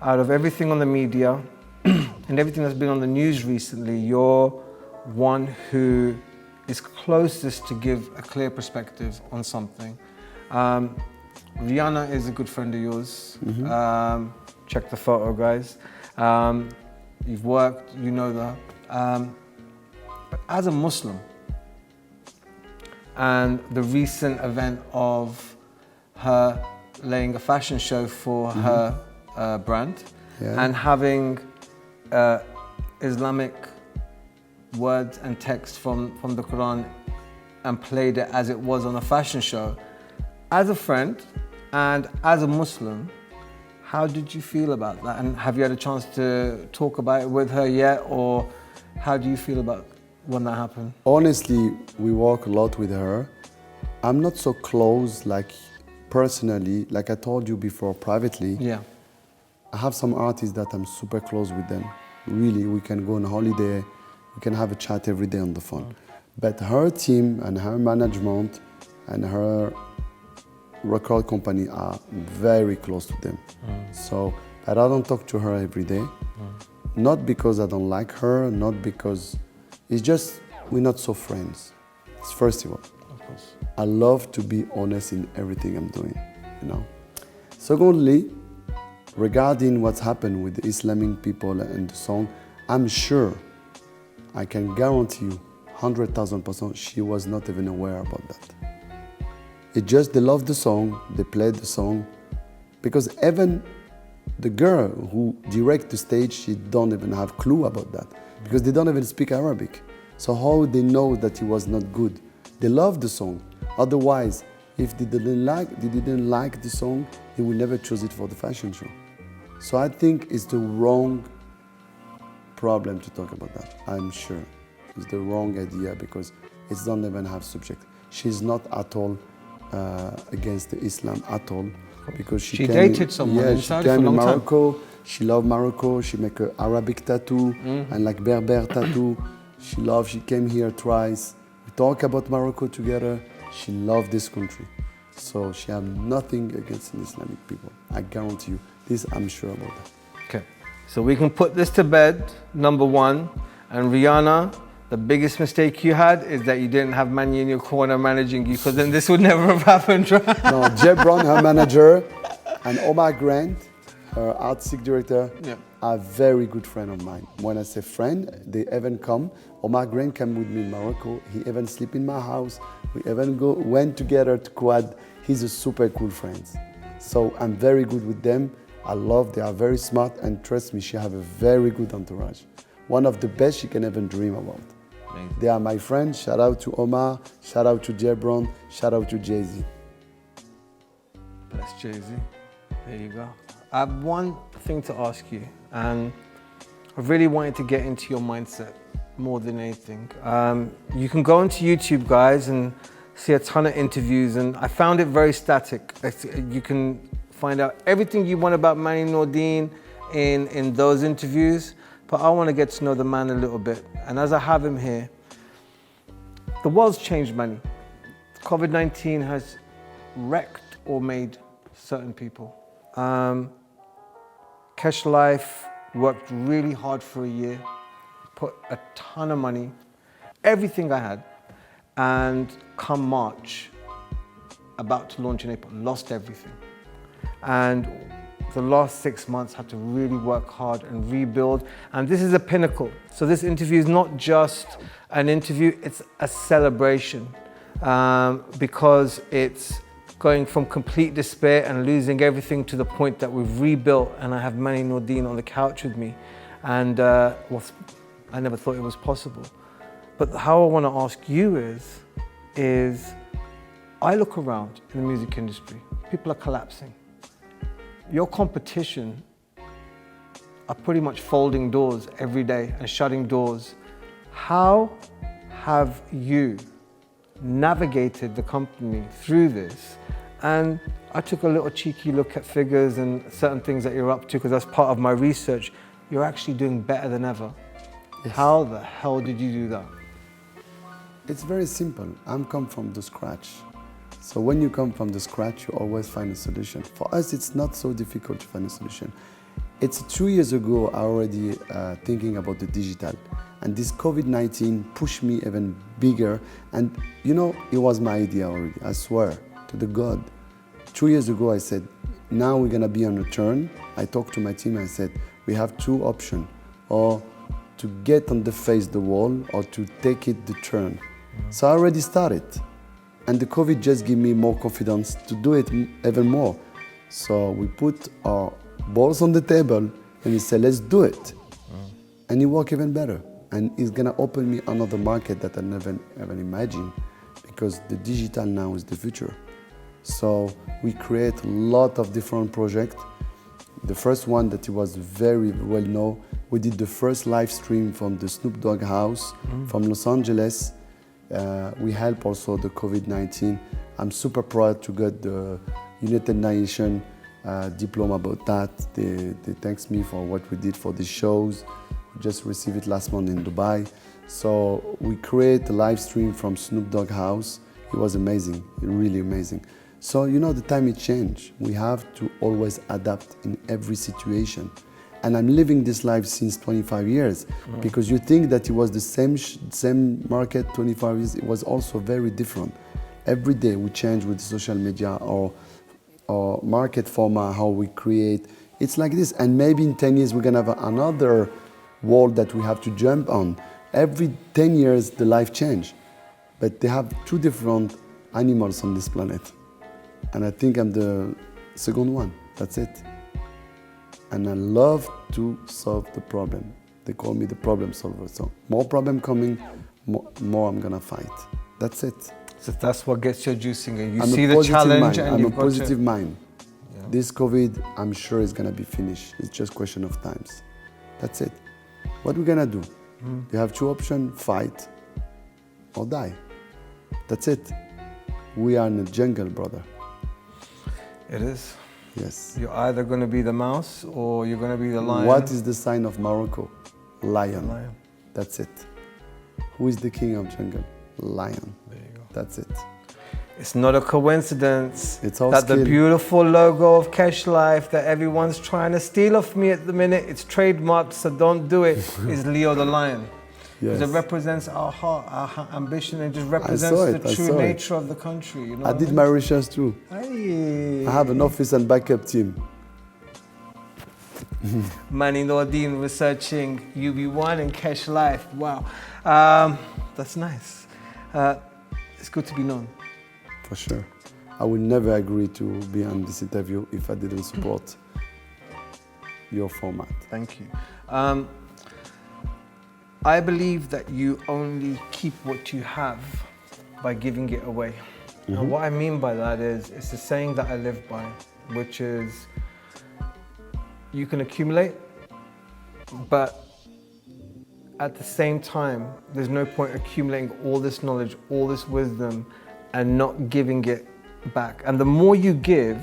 out of everything on the media and everything that's been on the news recently, you're one who is closest to give a clear perspective on something. Rihanna is a good friend of yours. Check the photo, guys. You've worked, you know that. But as a Muslim, and the recent event of her laying a fashion show for her brand, and having Islamic words and text from the Quran and played it as it was on a fashion show. As a friend and as a Muslim, how did you feel about that? And have you had a chance to talk about it with her yet? Or how do you feel about when that happened? Honestly, we work a lot with her. I'm not so close, like personally, like I told you before, privately. Yeah. I have some artists that I'm super close with them. Really, we can go on holiday, we can have a chat every day on the phone. But her team and her management and her record company are very close to them. So, but I don't talk to her every day. Not because I don't like her, not because, it's just, we're not so friends. It's first of all. Of course. I love to be honest in everything I'm doing, you know. Secondly, regarding what's happened with the Islamic people and the song, I'm sure, I can guarantee you, 100,000% she was not even aware about that. It just, they loved the song, they played the song, because even the girl who direct the stage, she don't even have clue about that, because they don't even speak Arabic. So how they know that it was not good? They love the song. Otherwise, if they didn't like the song, they will never choose it for the fashion show. So I think it's the wrong problem to talk about that. I'm sure it's the wrong idea because it doesn't even have subject. She's not at all against the Islam at all, because she dated someone in Saudi for a long time. Morocco. She loved Morocco. She make an Arabic tattoo and like Berber tattoo. She came here twice. We talk about Morocco together. She loved this country. So she had nothing against the Islamic people. I guarantee you. This, I'm sure about that. Okay, so we can put this to bed, number one. And Rihanna, the biggest mistake you had is that you didn't have Manny in your corner managing you, because then this would never have happened, right? No, Jeb Brown, her manager, and Omar Grant, her artistic director, are very good friend of mine. When I say friend, they even come. Omar Grant came with me in Morocco. He even sleep in my house. We even went together to Quad. He's a super cool friend. So I'm very good with them. They are very smart, and trust me, she have a very good entourage. One of the best she can even dream about. Amazing. They are my friends. Shout out to Omar, shout out to Jebron, shout out to Jay-Z. Bless Jay-Z. There you go. I have one thing to ask you, and I really wanted to get into your mindset more than anything. You can go onto YouTube, guys, and see a ton of interviews, and I found it very static. You can find out everything you want about Manny Nordine in those interviews, but I want to get to know the man a little bit. And as I have him here, the world's changed, Manny. COVID-19 has wrecked or made certain people. KESH Life worked really hard for a year, put a ton of money, everything I had, and come March, about to launch in April, lost everything. And the last 6 months had to really work hard and rebuild. And this is a pinnacle. So this interview is not just an interview, it's a celebration, because it's going from complete despair and losing everything to the point that we've rebuilt, and I have Manny Nordine on the couch with me. And I never thought it was possible. But how I want to ask you is I look around in the music industry, people are collapsing. Your competition are pretty much folding doors every day and shutting doors. How have you navigated the company through this? And I took a little cheeky look at figures and certain things that you're up to, because that's part of my research. You're actually doing better than ever. Yes. How the hell did you do that? It's very simple. I'm come from the scratch. So when you come from the scratch, you always find a solution. For us, it's not so difficult to find a solution. It's 2 years ago I already thinking about the digital, and this COVID-19 pushed me even bigger. And you know, it was my idea already. I swear to the God. 2 years ago I said, now we're gonna be on a turn. I talked to my team. I said, we have two options, or to get on the face the wall, or to take it the turn. So I already started, and the COVID just gave me more confidence to do it even more. So we put our balls on the table and we said, let's do it. And it worked even better. And it's gonna open me another market that I never even imagined, because the digital now is the future. So we create a lot of different projects. The first one that it was very well known, we did the first live stream from the Snoop Dogg house from Los Angeles. We help also the COVID-19. I'm super proud to get the United Nations diploma about that. They thanks me for what we did for the shows. We just received it last month in Dubai. So we create a live stream from Snoop Dogg house. It was amazing, really amazing. So you know, the time it changed. We have to always adapt in every situation. And I'm living this life since 25 years, because you think that it was the same market 25 years, it was also very different. Every day we change with social media or market format, how we create. It's like this. And maybe in 10 years we're gonna have another world that we have to jump on. Every 10 years the life change. But they have two different animals on this planet. And I think I'm the second one, that's it. And I love to solve the problem. They call me the problem solver. So more problem coming, more I'm gonna fight. That's it. So that's what gets your juicing, and you I'm see a the positive challenge, mind. and I'm a you've got positive to... mind. Yeah. This COVID, I'm sure is gonna be finished. It's just question of times. That's it. What we're gonna do? You have two options: fight or die. That's it. We are in the jungle, brother. It is. Yes. You're either going to be the mouse or you're going to be the lion. What is the sign of Morocco? Lion. Lion. That's it. Who is the king of jungle? Lion. There you go. That's it. It's not a coincidence It's all that skill. the beautiful logo of KESH Life that everyone's trying to steal off me at the minute, it's trademarked, so don't do it, is Leo the lion. Yes. Because it represents our heart, our ambition, and just I represents saw it, the I true saw it. nature of the country. You know I did my research too. Hey. I have an office and backup team. Manny Nordine researching UB1 and KESH Life. Wow. That's nice. It's good to be known. For sure. I would never agree to be on this interview if I didn't support your format. Thank you. I believe that you only keep what you have by giving it away. And what I mean by that is, it's a saying that I live by, which is, you can accumulate, but at the same time, there's no point accumulating all this knowledge, all this wisdom, and not giving it back. And the more you give,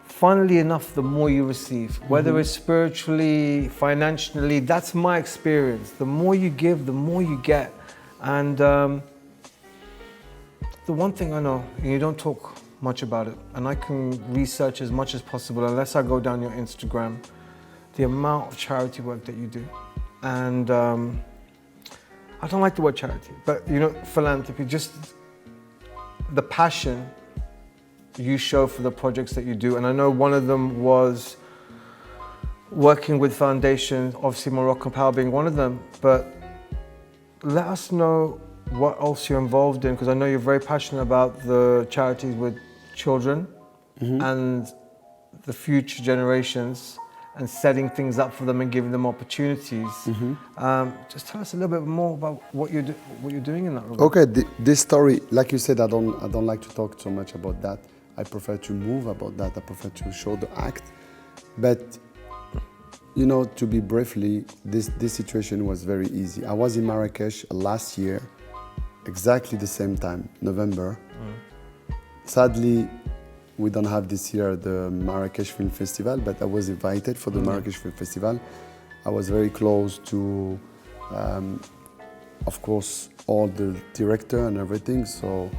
funnily enough, the more you receive, whether it's spiritually, financially. That's my experience. The more you give, the more you get. And the one thing I know, and you don't talk much about it, and I can research as much as possible unless I go down your Instagram, the amount of charity work that you do. And I don't like the word charity, but you know, philanthropy, just the passion you show for the projects that you do. And I know one of them was working with foundations, obviously Moroccan Power being one of them, but let us know what else you're involved in, because I know you're very passionate about the charities with children and the future generations, and setting things up for them and giving them opportunities. Just tell us a little bit more about what you're doing in that regard. Okay, this story, like you said, I don't like to talk so much about that. I prefer to move about that. I prefer to show the act. But you know, to be briefly, this situation was very easy. I was in Marrakesh last year, exactly the same time, November. Sadly, we don't have this year the Marrakesh Film Festival, but I was invited for the Marrakesh Film Festival. I was very close to, of course, all the director and everything, so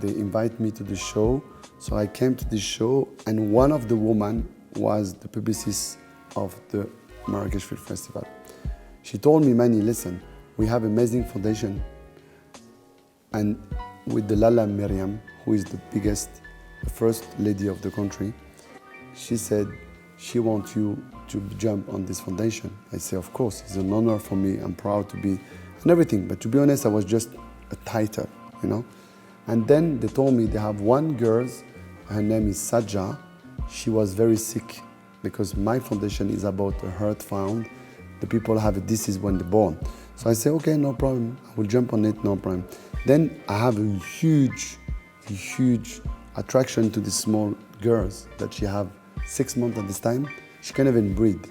they invite me to the show. So I came to the show, and one of the women was the publicist of the Marrakesh Film Festival. She told me, Mani, listen, we have amazing foundation, and with the Lala Miriam, who is the biggest, the first lady of the country, she said she wants you to jump on this foundation. I say, of course, it's an honor for me, I'm proud to be, and everything. But to be honest, I was just a title, you know. And then they told me they have one girl, her name is Sajja. She was very sick because my foundation is about a heart found. The people have a disease when they're born. So I say, okay, no problem. I will jump on it, no problem. Then I have a huge attraction to the small girls that she have 6 months at this time. She can't even breathe.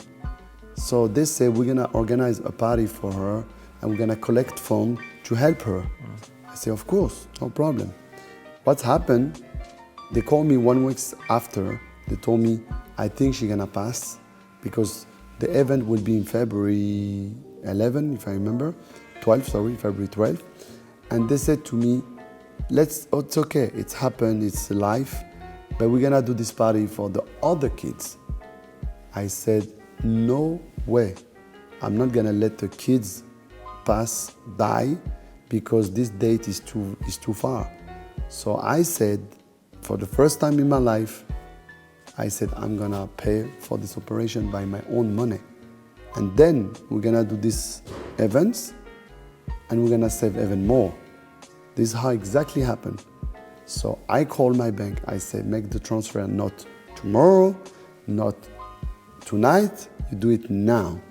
So they say we're gonna organize a party for her and we're gonna collect funds to help her. I say, of course, no problem. What's happened, they called me 1 week after. They told me, I think she's gonna pass because the event will be in February 11, if I remember, 12, sorry, February 12. And they said to me, it's okay, it's happened, it's life, but we're gonna do this party for the other kids. I said, no way. I'm not gonna let the kids die because this date is too far. So I said, for the first time in my life, I said, I'm gonna pay for this operation by my own money. And then we're gonna do these events and we're gonna save even more. This is how exactly happened. So I called my bank, I said, make the transfer not tomorrow, not tonight, you do it now.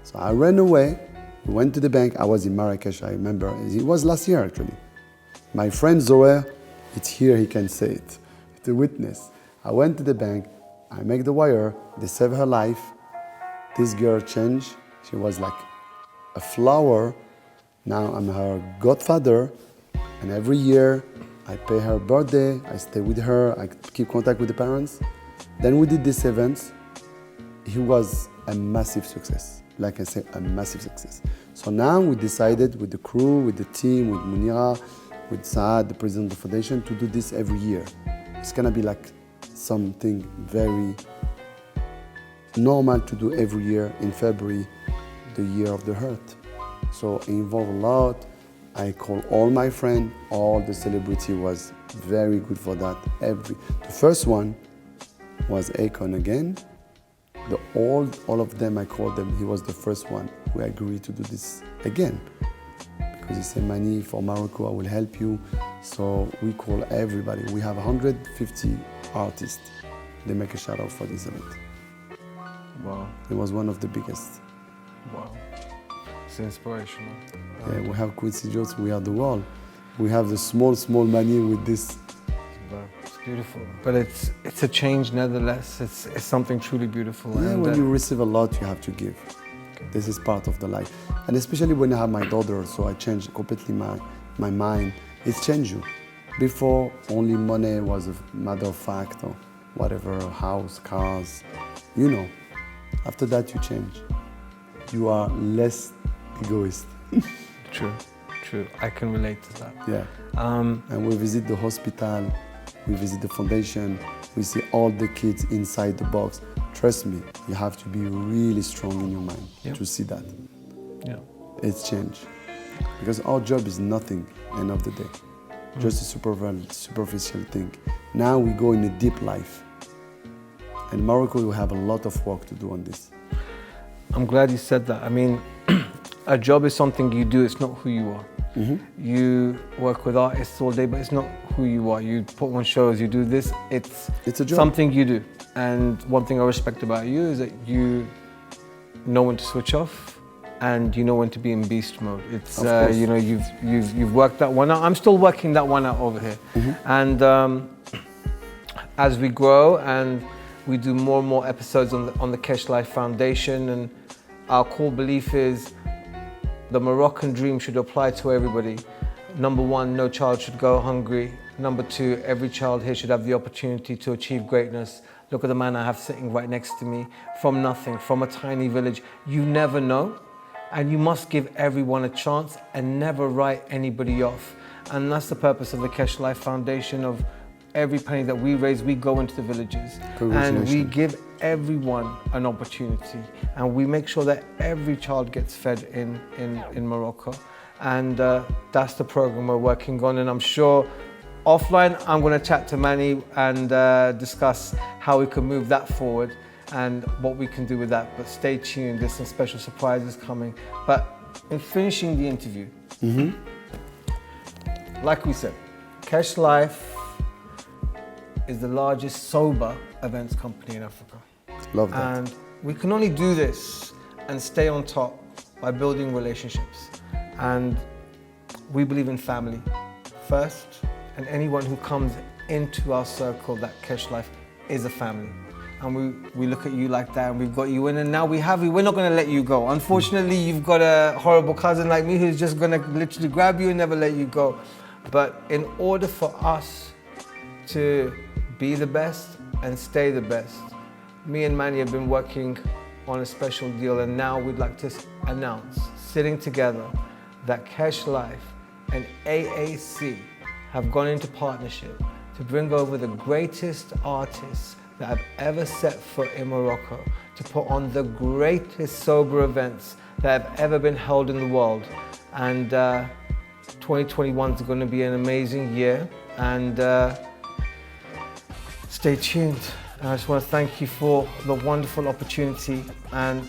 So I ran away, we went to the bank, I was in Marrakesh, I remember, it was last year actually. My friend Zoe, it's here, he can say it, it's a witness. I went to the bank, I make the wire, they save her life. This girl changed, she was like a flower. Now I'm her godfather, and every year I pay her birthday, I stay with her, I keep contact with the parents. Then we did this event. It was a massive success. Like I said, a massive success. So now we decided with the crew, with the team, with Munira, with Saad, the president of the foundation, to do this every year. It's gonna be like something very normal to do every year in February, the year of the heart. So it involved a lot. I called all my friends, all the celebrity was very good for that. The first one was Akon again. All of them, I called them, he was the first one who agreed to do this again. Because he said, Mani, for Morocco, I will help you. So we call everybody. We have 150 artists. They make a shout out for this event. Wow. It was one of the biggest. Wow. It's inspirational. Yeah, we have Quincy Jones, we are the world. We have the small money with this. It's beautiful. But it's a change nevertheless. It's something truly beautiful. Yeah, and when you receive a lot, you have to give. Okay. This is part of the life. And especially when I have my daughter, so I changed completely my mind. It's changed you. Before, only money was a matter of fact or whatever, house, cars, you know. After that, you change. You are less egoist. True. I can relate to that. Yeah. And we visit the hospital, we visit the foundation, we see all the kids inside the box. Trust me, you have to be really strong in your mind to see that. Yeah. It's changed. Because our job is nothing, end of the day. Just a superficial thing. Now we go in a deep life. In Morocco, we have a lot of work to do on this. I'm glad you said that. I mean, a job is something you do, it's not who you are. Mm-hmm. You work with artists all day, but it's not who you are. You put on shows, you do this, it's a job. Something you do. And one thing I respect about you is that you know when to switch off and you know when to be in beast mode. It's you know, you've worked that one out. I'm still working that one out over here. Mm-hmm. And as we grow and we do more and more episodes on the KESH Life Foundation, and our core belief is the Moroccan dream should apply to everybody. Number one, no child should go hungry. Number two, every child here should have the opportunity to achieve greatness. Look at the man I have sitting right next to me, from nothing, from a tiny village. You never know, and you must give everyone a chance and never write anybody off. And that's the purpose of the KESH Life Foundation, of every penny that we raise, we go into the villages and we give everyone an opportunity, and we make sure that every child gets fed in Morocco. And that's the program we're working on, and I'm sure offline I'm going to chat to Manny and discuss how we can move that forward and what we can do with that. But stay tuned, there's some special surprises coming. But in finishing the interview, like we said, KESH Life is the largest sober events company in Africa. Love that. And we can only do this and stay on top by building relationships. And we believe in family first, and anyone who comes into our circle, that KESH Life is a family. And we look at you like that, and we've got you in, and now we're not gonna let you go. Unfortunately, you've got a horrible cousin like me who's just gonna literally grab you and never let you go. But in order for us to be the best and stay the best, me and Manny have been working on a special deal, and now we'd like to announce, sitting together, that KESH Life and AAC have gone into partnership to bring over the greatest artists that have ever set foot in Morocco, to put on the greatest sober events that have ever been held in the world. And 2021 is going to be an amazing year, and stay tuned. And I just want to thank you for the wonderful opportunity. And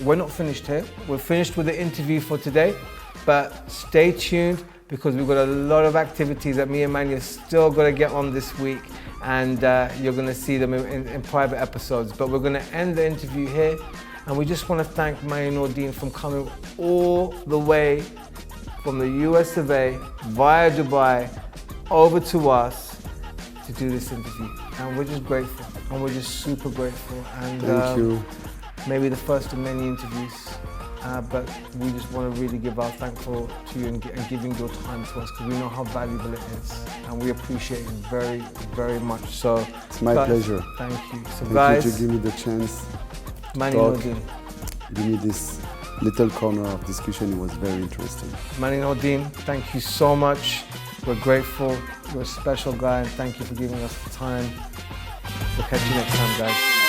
we're not finished here. We're finished with the interview for today, but stay tuned, because we've got a lot of activities that me and Manny are still going to get on this week, and you're going to see them in private episodes. But we're going to end the interview here, and we just want to thank Manny and Nordine for coming all the way from the US of A via Dubai over to us to do this interview. And we're just grateful, and we're just super grateful. And thank you. Maybe the first of many interviews. But we just want to really give our thankful to you and giving your time to us, because we know how valuable it is, and we appreciate it very, very much. So it's my pleasure. Thank you. So thank guys, you to give me the chance Manny to talk. Nordine. Give me this little corner of discussion. It was very interesting. Manny Nordine, thank you so much. We're grateful. You're a special guy, and thank you for giving us the time. We'll catch you next time, guys.